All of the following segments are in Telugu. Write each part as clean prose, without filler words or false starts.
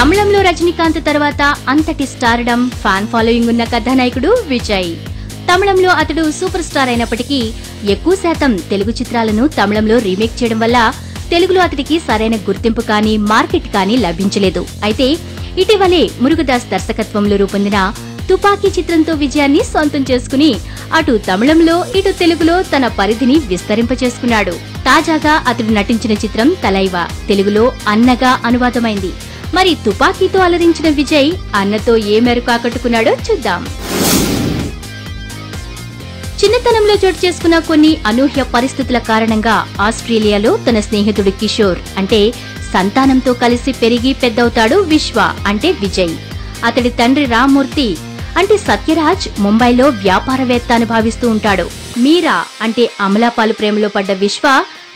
తమిళంలో రజనీకాంత్ తర్వాత అంతటి స్టార్డమ్, ఫ్యాన్ ఫాలోయింగ్ ఉన్న కథానాయకుడు విజయ్. తమిళంలో అతడు సూపర్ స్టార్ అయినప్పటికీ ఎక్కువ శాతం తెలుగు చిత్రాలను తమిళంలో రీమేక్ చేయడం వల్ల తెలుగులో అతడికి సరైన గుర్తింపు కానీ మార్కెట్ కానీ లభించలేదు. అయితే ఇటీవలే మురుగదాస్ దర్శకత్వంలో రూపొందిన తుపాకీ చిత్రంతో విజయాన్ని సొంతం చేసుకుని అటు తమిళంలో ఇటు తెలుగులో తన పరిధిని విస్తరింపచేసుకున్నాడు. తాజాగా అతడు నటించిన చిత్రం తలైవా తెలుగులో అన్నగా అనువాదమైంది. మరి తుపాకీతో అలరించిన విజయ్ అన్నతో ఏ మేరకు ఆకట్టుకున్నాడో చూద్దాం. చిన్నతనంలో చోటు చేసుకున్న కొన్ని అనూహ్య పరిస్థితుల కారణంగా ఆస్ట్రేలియాలో తన స్నేహితుడు కిషోర్ అంటే సంతానంతో కలిసి పెరిగి పెద్దవుతాడు విశ్వ అంటే విజయ్. అతడి తండ్రి రామ్మూర్తి అంటే సత్యరాజ్ ముంబైలో వ్యాపారవేత్త అని భావిస్తూ ఉంటాడు. మీరా అంటే అమలాపాలు ప్రేమలో పడ్డ విశ్వ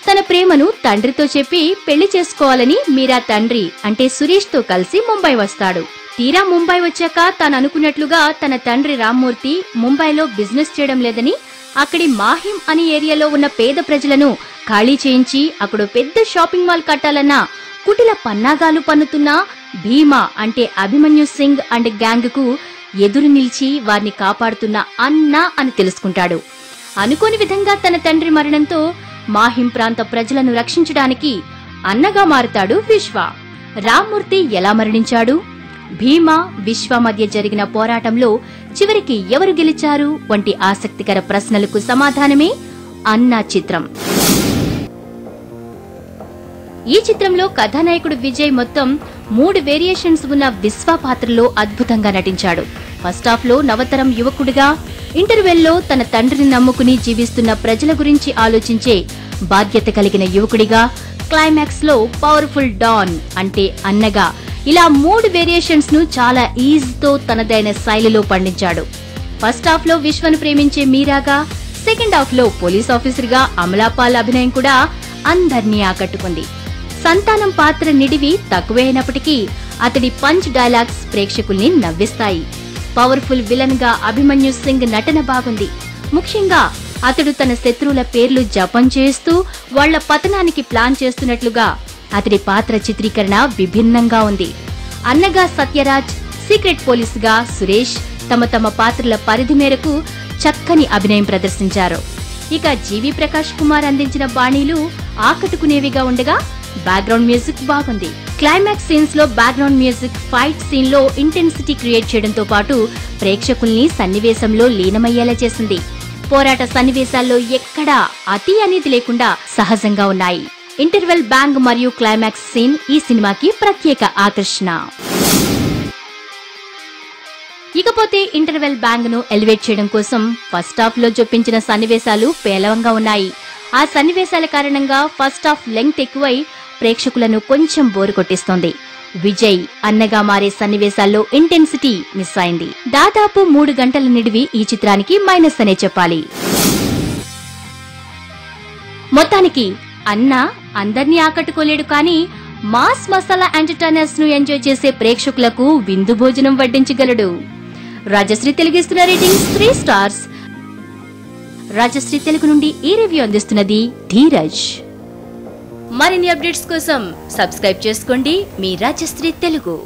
తన ప్రేమను తండ్రితో చెప్పి పెళ్లి చేసుకోవాలని మీరా తండ్రి అంటే సురేష్ తో కలిసి ముంబై వస్తాడు. తీరా ముంబై వచ్చాక తాను అనుకున్నట్లుగా తన తండ్రి రామ్మూర్తి ముంబైలో బిజినెస్ చేయడం లేదని అక్కడి మాహిం అనే ఏరియాలో ఉన్న పేద ప్రజలను ఖాళీ చేయించి అక్కడ పెద్ద షాపింగ్ మాల్ కట్టాలన్న కుటిల పన్నాగాలు పన్నుతున్న భీమా అంటే అభిమన్యు సింగ్ అండ్ గ్యాంగ్ కు ఎదురు నిలిచి వారిని కాపాడుతున్న అన్నా అని తెలుసుకుంటాడు. అనుకోని విధంగా తన తండ్రి మరణంతో మాహిం ప్రాంత ప్రజలను రక్షించడానికి అన్నగా మారుతాడు విశ్వ. రామ్మూర్తి ఎలా మరణించాడు, భీమా విశ్వ మధ్య జరిగిన పోరాటంలో చివరికి ఎవరు గెలిచారు వంటి ఆసక్తికర ప్రశ్నలకు సమాధానమే అన్నా చిత్రం. ఈ చిత్రంలో కథానాయకుడు విజయ్ మొత్తం 3 వేరియేషన్స్ ఉన్న విశ్వ పాత్రలో అద్భుతంగా నటించాడు. ఫస్ట్ హాఫ్ లో నవతరం యువకుడిగా, ఇంటర్వెల్లో తన తండ్రిని నమ్ముకుని జీవిస్తున్న ప్రజల గురించి ఆలోచించే బాధ్యత కలిగిన యువకుడిగా, క్లైమాక్స్ లో పవర్ఫుల్ డాన్ అంటే అన్నగా ఇలా 3 వేరియేషన్స్ ను చాలా ఈజీతో తనదైన శైలిలో పండించాడు. ఫస్ట్ హాఫ్ లో విశ్వను ప్రేమించే మీరాగా, సెకండ్ హాఫ్ లో పోలీస్ ఆఫీసర్ గా అమలాపాల్ అభినయం కూడా అందర్నీ ఆకట్టుకుంది. సంతానం పాత్ర నిడివి తక్కువే అయినప్పటికీ అతడి పంచ్ డైలాగ్స్ ప్రేక్షకుల్ని నవ్విస్తాయి. పవర్ఫుల్ విలన్ గా అభిమన్యు సింగ్ నటన బాగుంది. ముఖ్యంగా అతడు తన శత్రువుల పేర్లు జపం చేస్తూ వాళ్ల పతనానికి ప్లాన్ చేస్తున్నట్లుగా అతడి పాత్ర చిత్రీకరణ విభిన్నంగా ఉంది. అన్నగా సత్యరాజ్, సీక్రెట్ పోలీస్ గా సురేష్ తమ తమ పాత్రల పరిధి మేరకు చక్కని అభినయం ప్రదర్శించారు. ఇక జీవి ప్రకాష్ కుమార్ అందించిన బాణీలు ఆకట్టుకునేవిగా ఉండగా బ్యాక్గ్రౌండ్ మ్యూజిక్ బాగుంది. క్లైమాక్స్ సీన్స్ లో బ్యాక్గ్రౌండ్ మ్యూజిక్ ఫైట్ సీన్ లో ఇంటెన్సిటీ క్రియేట్ చేయడంతో పాటు ప్రేక్షకుల్ని సన్నివేశంలో లీనమయ్యేలా చేసింది. పోరాట సన్నివేశాల్లో ఎక్కడా అతి అనేది లేకుండా సహజంగా ఉన్నాయి. ఇంటర్వెల్ బ్యాంగ్ మరియు క్లైమాక్స్ సీన్ ఈ సినిమాకి ప్రత్యేక ఆకర్షణ. ఇకపోతే ఇంటర్వెల్ బ్యాంగ్ ను ఎలివేట్ చేయడం కోసం ఫస్ట్ హాఫ్ లో జొప్పించిన సన్నివేశాలు పేలవంగా ఉన్నాయి. ఆ సన్నివేశాల కారణంగా ఫస్ట్ హాఫ్ లెంగ్త్ ఎక్కువై ప్రేక్షకులను కొంచెం బోరు కొట్టిస్తోంది. విజయ్ అన్నగా మారే సన్నివేశాల్లో ఇంటెన్సిటీ మిస్ అయింది. దాదాపు 3 గంటల నిడివి ఈ చిత్రానికి మైనస్ అనే చెప్పాలి. మొత్తానికి అన్న అందర్నీ ఆకట్టుకోలేడు కానీ మాస్ మసాలా ఎంటర్టైనర్స్ ను ఎంజాయ్ చేసే ప్రేక్షకులకు విందు భోజనం వడ్డించగలడు. రాజశ్రీ తెలుగు ఇస్తున్న రేటింగ్స్ 3 స్టార్స్. రాజశ్రీ తెలుగు నుండి ఈ రివ్యూ అందిస్తున్నది ధీరజ్. మరిన్ని అప్డేట్స్ కోసం సబ్స్క్రైబ్ చేసుకోండి మీ రాజశ్రీ తెలుగు.